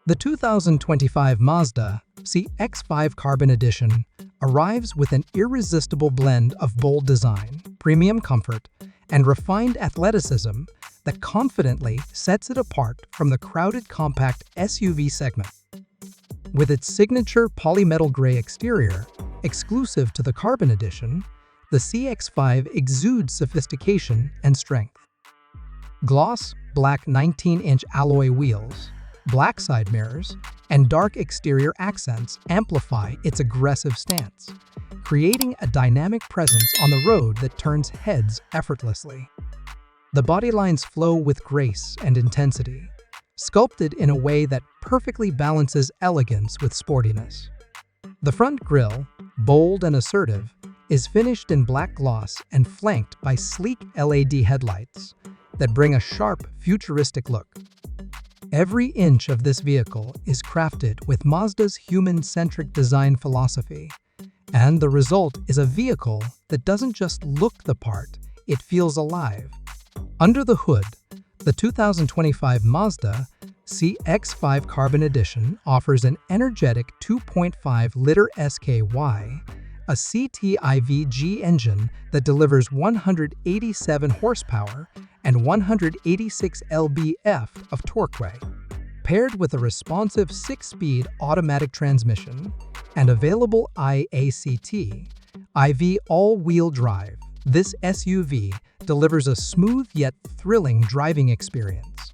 The 2025 Mazda CX-5 Carbon Edition arrives with an irresistible blend of bold design, premium comfort, and refined athleticism that confidently sets it apart from the crowded compact SUV segment. With its signature Polymetal Gray exterior, exclusive to the Carbon Edition, the CX-5 exudes sophistication and strength. Gloss black 19-inch alloy wheels, black side mirrors, and dark exterior accents amplify its aggressive stance, creating a dynamic presence on the road that turns heads effortlessly. The body lines flow with grace and intensity, sculpted in a way that perfectly balances elegance with sportiness. The front grille, bold and assertive, is finished in black gloss and flanked by sleek LED headlights that bring a sharp, futuristic look. Every inch of this vehicle is crafted with Mazda's human-centric design philosophy, and the result is a vehicle that doesn't just look the part, it feels alive. Under the hood, the 2025 Mazda CX-5 Carbon Edition offers an energetic 2.5-liter SKY, a CTIVG engine that delivers 187 horsepower and 186 lb-f of torque. Paired with a responsive 6-speed automatic transmission and available i-Activ all-wheel drive, this SUV delivers a smooth yet thrilling driving experience.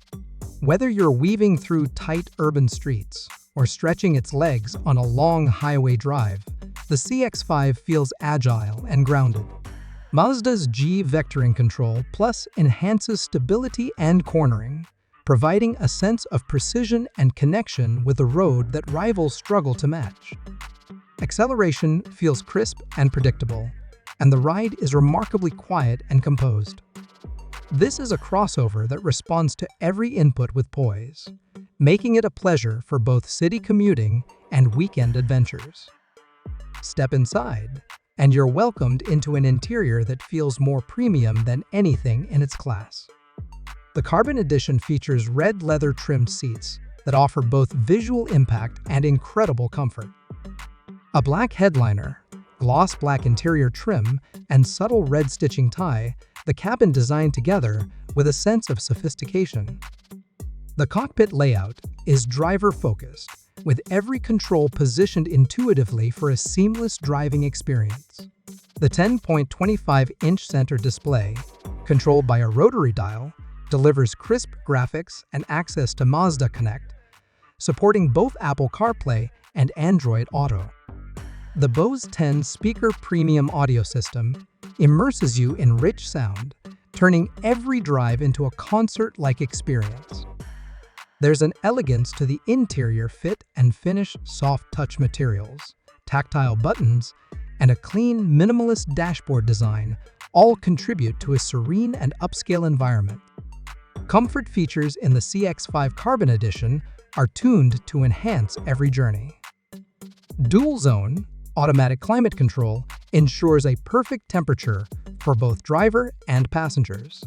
Whether you're weaving through tight urban streets or stretching its legs on a long highway drive, the CX-5 feels agile and grounded. Mazda's G vectoring control plus enhances stability and cornering, providing a sense of precision and connection with the road that rivals struggle to match. Acceleration feels crisp and predictable, and the ride is remarkably quiet and composed. This is a crossover that responds to every input with poise, making it a pleasure for both city commuting and weekend adventures. Step inside, and you're welcomed into an interior that feels more premium than anything in its class. The Carbon Edition features red leather-trimmed seats that offer both visual impact and incredible comfort. A black headliner, gloss black interior trim, and subtle red stitching tie the cabin designed together with a sense of sophistication. The cockpit layout is driver-focused, with every control positioned intuitively for a seamless driving experience. The 10.25-inch center display, controlled by a rotary dial, delivers crisp graphics and access to Mazda Connect, supporting both Apple CarPlay and Android Auto. The Bose 10 speaker premium audio system immerses you in rich sound, turning every drive into a concert-like experience. There's an elegance to the interior fit and finish, soft touch materials, tactile buttons, and a clean, minimalist dashboard design all contribute to a serene and upscale environment. Comfort features in the CX-5 Carbon Edition are tuned to enhance every journey. Dual-zone, automatic climate control ensures a perfect temperature for both driver and passengers,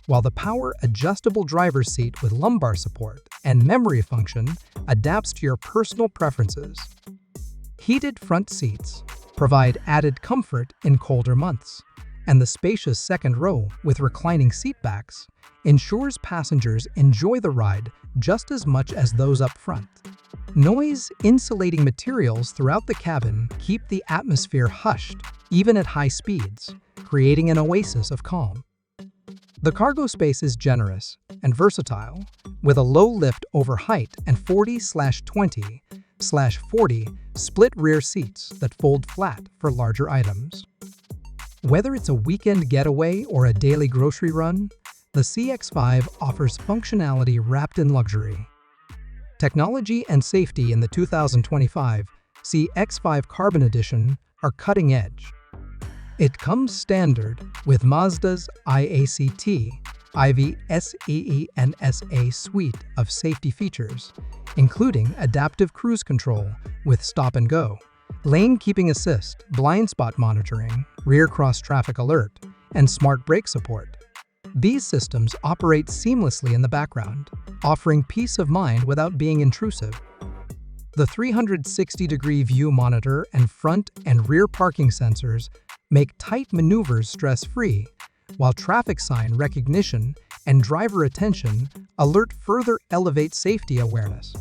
while the power-adjustable driver's seat with lumbar support and memory function adapts to your personal preferences. Heated front seats provide added comfort in colder months, and the spacious second row with reclining seatbacks ensures passengers enjoy the ride just as much as those up front. Noise-insulating materials throughout the cabin keep the atmosphere hushed, even at high speeds, creating an oasis of calm. The cargo space is generous and versatile, with a low lift over height and 40/20/40 split rear seats that fold flat for larger items. Whether it's a weekend getaway or a daily grocery run, the CX-5 offers functionality wrapped in luxury. Technology and safety in the 2025 CX-5 Carbon Edition are cutting edge. It comes standard with Mazda's i-Activ, IV, SEE, and SA suite of safety features, including adaptive cruise control with stop and go, lane keeping assist, blind spot monitoring, rear cross traffic alert, and smart brake support. These systems operate seamlessly in the background, offering peace of mind without being intrusive. The 360-degree view monitor and front and rear parking sensors make tight maneuvers stress-free, while traffic sign recognition and driver attention alert further elevate safety awareness.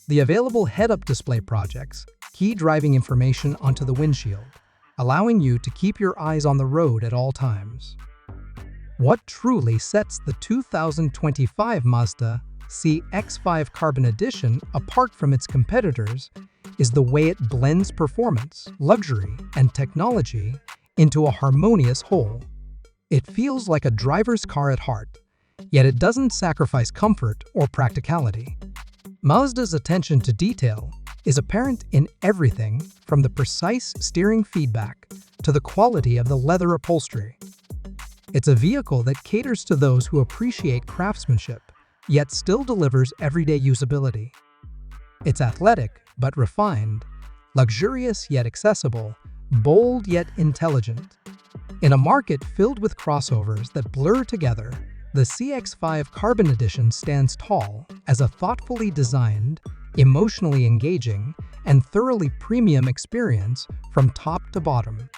The available head-up display projects key driving information onto the windshield, allowing you to keep your eyes on the road at all times. What truly sets the 2025 Mazda CX-5 Carbon Edition apart from its competitors is the way it blends performance, luxury, and technology into a harmonious whole. It feels like a driver's car at heart, yet it doesn't sacrifice comfort or practicality. Mazda's attention to detail is apparent in everything from the precise steering feedback to the quality of the leather upholstery. It's a vehicle that caters to those who appreciate craftsmanship, yet still delivers everyday usability. It's athletic but refined, luxurious yet accessible, bold yet intelligent. In a market filled with crossovers that blur together, the CX-5 Carbon Edition stands tall as a thoughtfully designed, emotionally engaging, and thoroughly premium experience from top to bottom.